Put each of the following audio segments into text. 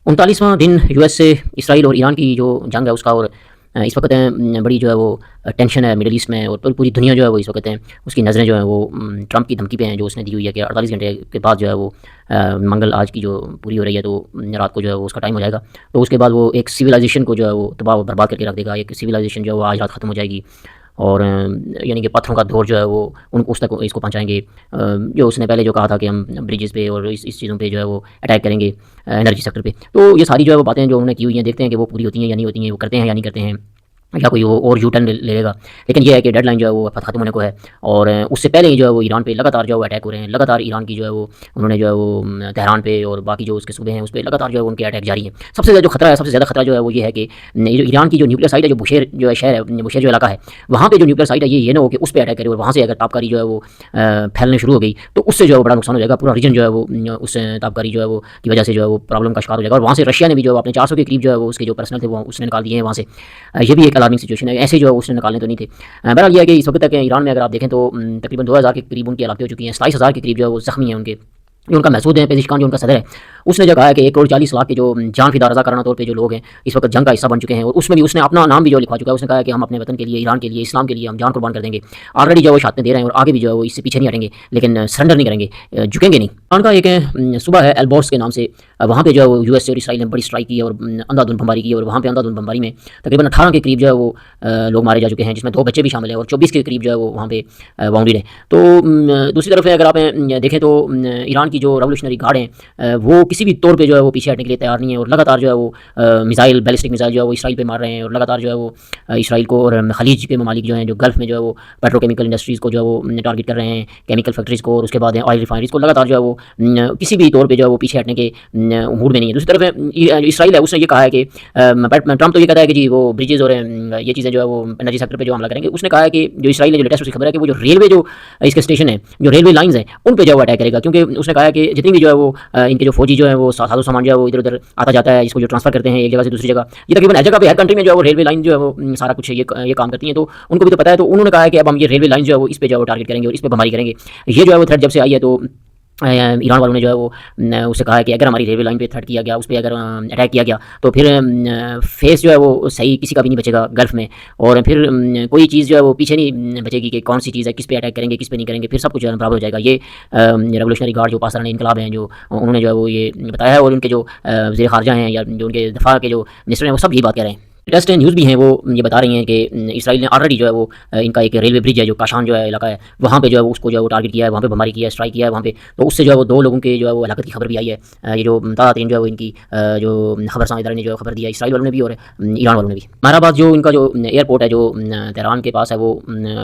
39वां दिन यूएस से इसराइल और ईरान की जो जंग है उसका। और इस वक्त बड़ी जो है वो टेंशन है मिडल ईस्ट में। और पूरी दुनिया जो है वो इस वक्त उसकी नज़रें जो है वो ट्रंप की धमकी पे हैं जो उसने दी हुई है कि 48 घंटे के बाद जो है वो मंगल आज की जो पूरी हो रही है तो रात को जो है वो उसका टाइम हो जाएगा। तो उसके बाद वो एक सिविलाइजेशन को जो है वो तबाह बर्बाद करके रख देगा। एक सिविलाइजेशन जो है वो आज रात ख़त्म हो जाएगी। और यानी कि पत्थरों का दौर जो है वो उनको उस तक इसको पहुंचाएंगे। जो उसने पहले जो कहा था कि हम ब्रिजेस पे और इस चीज़ों पे जो है वो अटैक करेंगे एनर्जी सेक्टर पे। तो ये सारी जो है वो बातें जो उन्होंने की हुई हैं, देखते हैं कि वो पूरी होती हैं या नहीं होती हैं, वो करते हैं या नहीं करते हैं, या कोई वो और यू टर्न ले लेगा। लेकिन ये है कि डेडलाइन जो है वो ख़त्म होने को है। और उससे पहले ही जो है वो ईरान पे लगातार जो है वो अटैक हो रहे हैं। लगातार ईरान की जो है वो उन्होंने जो है वो तेहरान पे और बाकी जो उसके सूबे हैं उस पर लगातार जो है उनके अटैक जारी हैं। सबसे ज़्यादा जो खतरा है, सबसे ज़्यादा खतरा जो है वो ये है कि जो ईरान की जो न्यूक्लियर साइट है, जो बुशेर जो है शहर है, बुशेर जो इलाका है, वहाँ पे जो न्यूक्लियर साइट है ये ना हो कि उस पर अटैक करे और वहाँ से अगर ताबकारी जो है वो फैलने शुरू हो गई तो उससे जो है बड़ा नुकसान हो जाएगा। पूरा रीजन जो है वो उस ताबकारी जो है वो की वजह से जो है वो प्रॉब्लम का शिकार हो जाएगा। और वहाँ से रशिया ने भी जो अपने 400 के करीब जो है वो उसके जो पर्सनल थे वो उसने निकाल दिए हैं वहाँ से। ये भी एक अलार्मिंग सिचुएशन है। ऐसे जो है उसने निकालने तो नहीं थे। बहरहाल ये है कि इस वक्त तक ईरान में अगर आप देखें तो तकरीबन 2000 के करीब उनकी हलाकतें हो चुकी हैं। 27,000 के करीब जो है वो जख्मी हैं उनके। जो उनका महसूद है पेजिशकान जो उनका सदर है उसने जो कहा है कि 1,40,00,000 के जो जान फिदा रज़ा कराना तौर पे जो लोग हैं इस वक्त जंग का हिस्सा बन चुके हैं। और उसमें भी उसने अपना नाम भी जो लिखवा चुका है। उसने कहा है कि हम अपने वतन के लिए, ईरान के लिए, इस्लाम के लिए हम जान कुर्बान कर देंगे। ऑलरेडी जो वो शहादतें दे रहे हैं और आगे भी जो है वो इससे पीछे नहीं हटेंगे, लेकिन सरेंडर नहीं करेंगे, झुकेंगे नहीं। ईरान का एक सूबा है एल्बोर्स के नाम से, वहाँ पे जो है वो यूएस और इसराइल ने बड़ी स्ट्राइक की और अंधाधुंध बमबारी की। और वहाँ पे अंधाधुंध बमबारी में तकरीबन 18 के करीब जो है वो लोग मारे जा चुके हैं, जिसमें 2 बच्चे भी शामिल हैं। और 24 के करीब जो है वो वहाँ पे वाउंडेड हैं। तो दूसरी तरफ अगर आप देखें तो ईरान की जो रेवोल्यूशनरी गार्ड हैं वो किसी भी तौर पे जो है वो पीछे हटने के लिए तैयार नहीं है। और लगातार जो है वो मिसाइल, बैलिस्टिक मिसाइल जो है वो इसराइल पे मार रहे हैं। और लगातार जो है वो इसराइल को और खलीज के ममालिक जो हैं, जो गल्फ़ में जो है वो पेट्रोकेमिकल इंडस्ट्रीज़ को जो है वो टारगेट कर रहे हैं, केमिकल फैक्ट्रीज़ को, और उसके बाद ऑयल रिफाइनरीज़ को। लगातार जो है वो किसी भी तौर पर जो है वो पीछे हटने के मूड में नहीं है। दूसरी तरफ इसराइल है, उसने ये कहा है कि ट्रंप तो ये कहता है कि जी वो ब्रिजेज़ और ये चीज़ें जो है वो एनर्जी सेक्टर पर जो हमला करेंगे। उसने कहा है कि जो इसराइल ने जो लेटेस्ट उसकी खबर है कि वो जो रेलवे जो इसके स्टेशन है, जो रेलवे लाइन्स हैं, उन पे जो है वो अटैक करेगा। क्योंकि उसने कहा है कि जितनी भी जो है वो इनके जो फौजी जो है वो साजो सामान जो है वो इधर उधर आता जाता है, इसको जो ट्रांसफर करते हैं एक जगह से दूसरी जगह। ये तकरीबन हर जगह पे, हर कंट्री में जो है वो रेलवे लाइन जो है वो सारा कुछ ये काम करती है। तो उनको भी तो पता है। तो उन्होंने कहा है कि अब हम ये रेलवे लाइन जो है वो इस पे जो है वो टारगेट करेंगे और इस पे बमबारी करेंगे। ये जो है वो थ्रेट जब से आई है तो ईरान वालों ने जो है वो उससे कहा है कि अगर हमारी रेलवे लाइन पे थ्रेट किया गया, उस पर अगर अटैक किया गया तो फिर फेस जो है वो सही किसी का भी नहीं बचेगा गल्फ़ में। और फिर कोई चीज़ जो है वो पीछे नहीं बचेगी कि कौन सी चीज़ है, किस पे अटैक करेंगे, किस पे नहीं करेंगे, फिर सब कुछ जो है बराबर हो जाएगा। ये रेवोल्यूशनरी गार्ड जो पासरान इनकलाब हैं जो उन्होंने जो है वो ये बताया है। और उनके जो वज़ीर ख़ारजा हैं या जो उनके दफ़ा के जो मिनिस्टर हैं वो सब यही बात कह रहे हैं। लेटेस्ट न्यूज़ भी हैं वो ये बता रही हैं कि इसराइल ने ऑलरेडी जो है वो इनका एक रेलवे ब्रिज है जो काशान जो है इलाका है, वहाँ पे जो है वो उसको जो है वो टारगेट किया है, वहाँ पे बमबारी किया है, स्ट्राइक किया है वहाँ पे। तो उससे जो है वो 2 लोगों के जो है वो हलाकत की खबर भी आई है। ये जो ताज़ातरीन जो है वो इनकी जो खबरसां इदारे ने जो खबर दी है, इसराइल वालों ने भी और ईरान वालों ने भी। महराबाद जो इनका जो एयरपोर्ट है जो तेहरान के पास है वो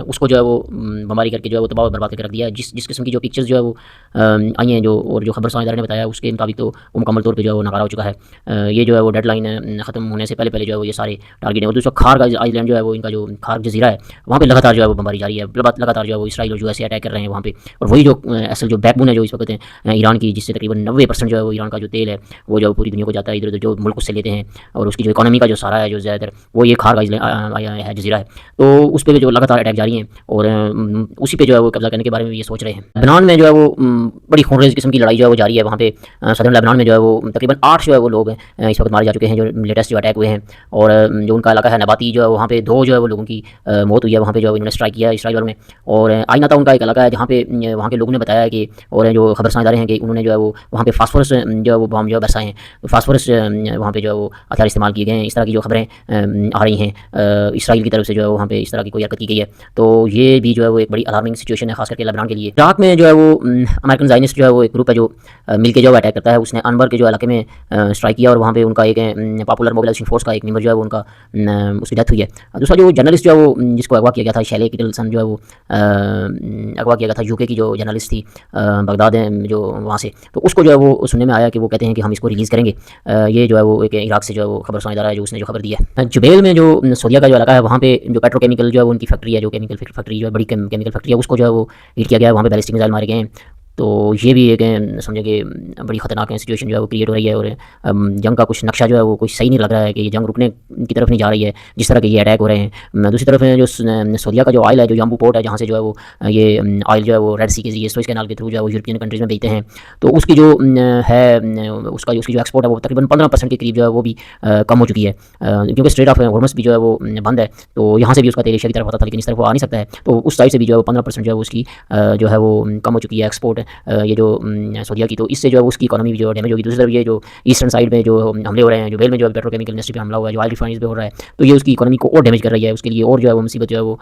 उसको जो है वो बमबारी करके जो है वो तबाह बर्बाद करके रख दिया है। जिस किस्म की जो पिक्चर्स जो है वो आई हैं जो, और जो खबरसां इदारे ने बताया उसके मुताबिक तो वो मुकम्मल तौर पर जो है वो नाकारा हो चुका है। ये जो है वो डेडलाइन ख़त्म होने से पहले जो है वो ये सारे टारगेट हैं। और दूसरा खार्ग आइलैंड जो है वो इनका जो खार्ग जजीरा है वहाँ पे लगातार जो है वो बमबारी जारी है। लगातार जो है वो इसराइल और यूएस अटैक कर रहे हैं वहाँ पे। और वही जो असल जो बैकबोन है जो इस वक्त है ईरान की, जिससे तकरीबन 90% जो है वो ईरान का जो तेल है वो जो पूरी दुनिया को जाता है, इधर उधर जो मुल्क उससे लेते हैं। और उसकी जो इकॉनमी का जो सारा है जो ज़्यादातर वो ये खार्ग आइलैंड है, जजीरा है। तो उस पर जो लगातार अटैक जारी हैं और उसी पर जो है वो कब्जा करने के बारे में ये सोच रहे हैं। लेबनान में जो है वो बड़ी खूनरेज़ किस्म की लड़ाई जो है वो जारी है। वहाँ पे सदर्न लेबनान में जो है वो तकरीबन 8 जो है वो लोग हैं इस वक्त मारे जा चुके हैं जो लेटेस्ट जो अटैक हुए हैं। और जो उनका इलाका है नबाती जो है वहाँ पे 2 जो है वो लोगों की मौत हुई है। वहाँ पे जो है इन्होंने स्ट्राइक किया है इसराइल वालों ने। और आइनाता उनका एक इलाका है जहाँ पे वहाँ के लोगों ने बताया कि, और जो खबरसां इदारे हैं कि उन्होंने जो है वो वहाँ पे फास्फोरस जो है वो बम जो है बरसाए हैं। तो फास्फोरस वहाँ पे जो है वो हथियार इस्तेमाल किए गए हैं। इस तरह की जो खबरें आ रही हैं इसराइल की तरफ से जो है वहाँ पे इस तरह की कोई हरकत की गई है। तो ये भी जो है वो एक बड़ी अलार्मिंग सिचुएशन है खास करके लेबनान के लिए। इराक में जो है वो अमेरिकन ज़ायनिस्ट जो है वो एक ग्रुप है जो मिलकर जो है अटैक करता है। उसने अनबर के जो इलाके में स्ट्राइक किया और वहाँ पे उनका एक पॉपुलर मोबिलाइजेशन फोर्स का एक मेंबर जो है वो उनका उसकी डेथ हुई है। दूसरा जो जर्नलिस्ट जो है वो जिसको अगवा किया गया था, शैले किटलसन जो है वो अगवा किया गया था, यूके की जो जर्नलिस्ट थी बगदाद जो वहाँ से। तो उसको जो है वो सुनने में आया कि वो कहते हैं कि हम इसको रिलीज़ करेंगे। ये जो है वो एक इराक से जो है वो खबरसां इदारा है जो उसने जो खबर दी है। जुबैल में जो सऊदीया का जो इलाका है वहाँ पे जो पेट्रोकेमिकल जो है वो उनकी फैक्ट्री है, जो केमिकल फैक्ट्री जो है बड़ी केमिकल फैक्ट्री है, उसको जो है वो हिट किया गया है। वहाँ पे बैलिस्टिक मिसाइल मारे गए हैं। तो ये भी एक समझे कि बड़ी ख़तरनाक सिचुएशन जो है वो क्रिएट हो रही है। और जंग का कुछ नक्शा जो है वो कुछ सही नहीं लग रहा है कि ये जंग रुकने की तरफ नहीं जा रही है जिस तरह के ये अटैक हो रहे हैं। दूसरी तरफ जो सऊदीया का जो ऑयल है, जो यम्बू पोर्ट है जहाँ से जो है वो ये ऑयल जो है वो रेड सी के जरिए सुएज़ कैनाल के थ्रू जो है वो यूरोपियन कंट्रीज़ में भेजते हैं। तो उसकी जो है उसकी जो एक्सपोर्ट है वो तकरीबन 15% के करीब जो है वो भी कम हो चुकी है, क्योंकि स्ट्रेट ऑफ हॉर्मस भी जो है वो बंद है। तो यहाँ से भी उसका तेल एशिया की तरफ आता था, लेकिन इस तरफ वो आ नहीं सकता है। तो उस साइड से भी जो है वो 15% जो है उसकी जो है वो कम हो चुकी है एक्सपोर्ट, ये जो सऊदीया की। तो इससे जो है उसकी इकोनॉमी भी जो डैमेज होगी। दूसरी तरफ ये जो ईस्टर्न साइड में जो हमले हो रहे हैं, जो वेल में जो पेट्रोकेमिकल इंडस्ट्री पे हमला हुआ है, जो ऑयल रिफाइनरीज पे हो रहा है, तो ये उसकी इकोनॉमी को और डैमेज कर रही है। उसके लिए और जो है वो मुसीबत जो है वो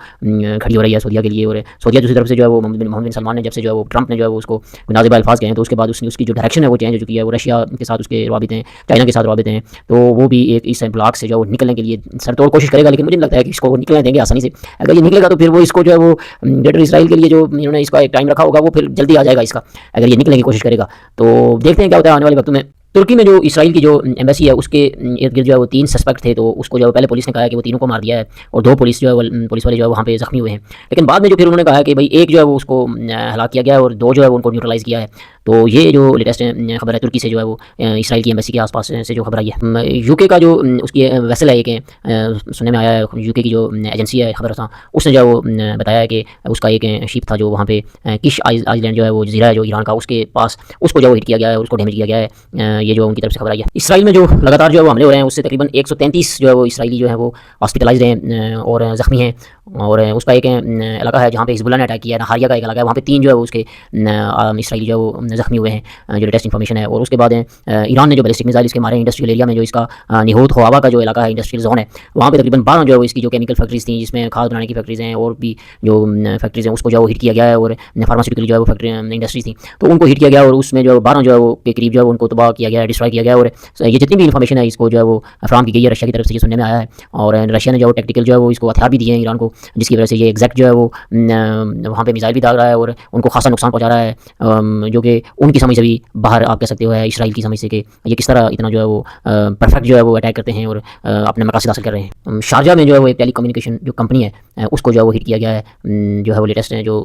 खड़ी हो रही है सऊदीया के लिए। और सऊदीया दूसरी तरफ से जो है वो मोहम्मद बिन सलमान ने जब से जो है वो ट्रंप ने जो है वो उसको नाज़िब अल्फाज कहे हैं, तो उसके बाद उसकी जो डायरेक्शन है वो चेंज हो चुकी है। वो रशिया के साथ उसके रवाबित हैं, चाइना के साथ रवाबित हैं। तो वो भी एक इस ब्लॉक से जो है वो निकलने के लिए सरतोड़ कोशिश करेगा, लेकिन मुझे नहीं लगता है कि इसको निकलने देंगे आसानी से। अगर ये निकलेगा तो फिर वो इसको जो है वो ग्रेटर इसराइल के लिए जो इन्होंने इसका एक टाइम रखा होगा वो फिर जल्दी आ जाएगा इसका, अगर ये निकलने की कोशिश करेगा। तो देखते हैं क्या होता है आने वाले वक्तों में। तुर्की में जो इसराइल की जो एम्बेसी है उसके इर्द गिर्द जो है वो 3 सस्पेक्ट थे। तो उसको जो पहले पुलिस ने कहा है कि वो तीनों को मार दिया है और 2 पुलिस वाले जो है वहाँ पे ज़ख्मी हुए हैं। लेकिन बाद में जो फिर उन्होंने कहा है कि भाई एक जो है वो उसको हलाक किया गया है और 2 जो है वो उनको न्यूट्रलाइज़ किया है। तो ये जो लेटेस्ट खबर है तुर्की से जो है वो इसराइल की एम्बेसी के आसपास से जो खबर आई है। यूके का जो उसकी वेसल है, एक सुनने में आया है, यूके की जो एजेंसी है खबर था, उसने जो है वो बताया है कि उसका एक शिप था जो वहाँ पे किश आइलैंड जो है वो जजीरा है जो ईरान का, उसके पास उसको जो वो हिट किया गया है, उसको डैमेज किया गया है। ये जो उनकी तरफ से खबर आई है। इसराइल में जो लगातार जो है वो हमले हो रहे हैं उससे तकरीबन 133 जो है वो इसराइली जो है वो हॉस्पिटलाइज्ड हैं और ज़ख्मी हैं। और उसका एक इलाका है जहाँ पे हिजबुल्लाह ने अटैक किया है, नहारिया का एक इलाका है, वहाँ पे 3 जो है वो उसके इसराइली जो है वो ज़ख्मी हुए हैं, जो लेटेस्ट इन्फॉर्मेशन है। और उसके बाद ईरान ने जो बैलिस्टिक मिसाइल इसके मारे इंडस्ट्रियल एरिया में, जो इसका निहोत हवा का जो इलाका है, इंडस्ट्रियल जोन है, वहाँ पे तकरीबन 12 जो है वो इसकी जो केमिकल फैक्ट्रीज थी, जिसमें खाद बनाने की फैक्ट्रीज़ हैं और भी जो फैक्ट्रीज़ हैं, उसको जो है वो हिट किया गया है। और फार्मास्यूटिकल जो है वो फैक्ट्री इंडस्ट्रीज थी, तो उनको हिट किया गया और उसमें जो 12 जो है वो के करीब जो है उनको तबाह किया गया है, डिस्ट्रॉय किया गया है। और ये जितनी भी इन्फॉर्मेशन है इसको जो है वो फराम की गई है रशिया की तरफ से, ये सुनने में आया है। और रशिया ने जो टेक्टिकल जो है वो इसको हथियार भी दिए हैं ईरान को, जिसकी वजह से ये एग्जैक्ट जो है वो वहाँ पे मिसाइल भी दाग रहा है और उनको खासा नुकसान पहुँचा रहा है, जो कि उनकी समझ से भी बाहर आप कह सकते हो है, इसराइल की समझ से कि ये किस तरह इतना जो है वो परफेक्ट जो है वो अटैक करते हैं और अपने मकासद हासिल कर रहे हैं। शारजा में जो है वो एक टेली कम्युनिकेशन जो कंपनी है उसको जो है वो हिट किया गया है, जो है वो लेटेस्ट है जो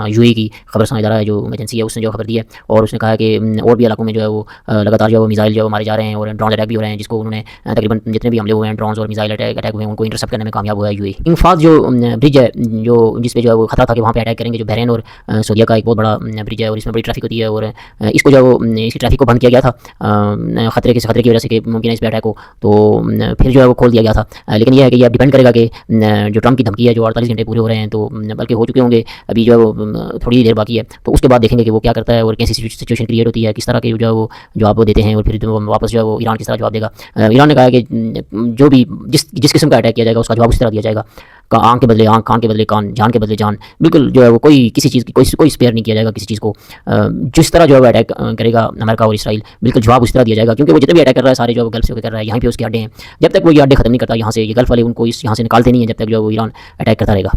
यूएई की खबर इदारा है, जो एजेंसी है, उसने जो खबर दी है। और उसने कहा है कि और भी इलाकों में जो है वो लगातार जो है वो मिसाइल जो है मारे जा रहे हैं और ड्रोन अटैक भी हो रहे हैं, जिसको उन्होंने तकरीबन जितने भी हमले हुए हैं ड्रोन और मिसाइल अटैक हुए हैं उनको इंटरसेप्ट करने में कामयाब हुआ है यूएई। इंफाज जो ब्रिज है जो जिस पे जो है वो खतरा था कि वहाँ पे अटैक करेंगे, जो बहरीन और सऊदीया का एक बहुत बड़ा ब्रिज है और इसमें बड़ी ट्रैफिक होती है, और इसको जो है वो इसकी ट्रैफिक को बंद किया गया था खतरे की वजह से कि मुमकिन है इस पर अटैक हो, तो फिर जो है वो खोल दिया गया था। लेकिन यह है कि ये डिपेंड करेगा कि जो ट्रंप की धमकी है जो 48 घंटे पूरे हो रहे हैं, तो बल्कि हो चुके होंगे, अभी जो है वो थोड़ी देर बाकी है, तो उसके बाद देखेंगे कि वो क्या करता है और कैसी सिचुएशन क्रिएट होती है, किस तरह के जो है वो जवाब देते हैं और फिर वापस जो है वो ईरान किस तरह जवाब देगा। ईरान ने कहा है कि जो भी जिस किस्म का अटैक किया जाएगा उसका जवाब उस तरह दिया जाएगा, आंख के बदले आंख, कान के बदले कान, जान के बदले जान, बिल्कुल जो है वो कोई किसी चीज़ की कोई स्पेयर नहीं किया जाएगा किसी चीज़ को। जिस तरह जो है वो अटैक करेगा अमेरिका और इसराइल, बिल्कुल जवाब उस तरह दिया जाएगा, क्योंकि वो जितने भी अटैक कर रहा है सारे जो है वो गल्फ से होकर कर रहा है, यहाँ पे उसके अड्डे हैं। जब तक वो ये अड्डे खत्म नहीं करता यहाँ से, ये गल्फ वाले उनको यहाँ से निकालते नहीं है, जब तक जो है वो ईरान अटैक करता रहेगा।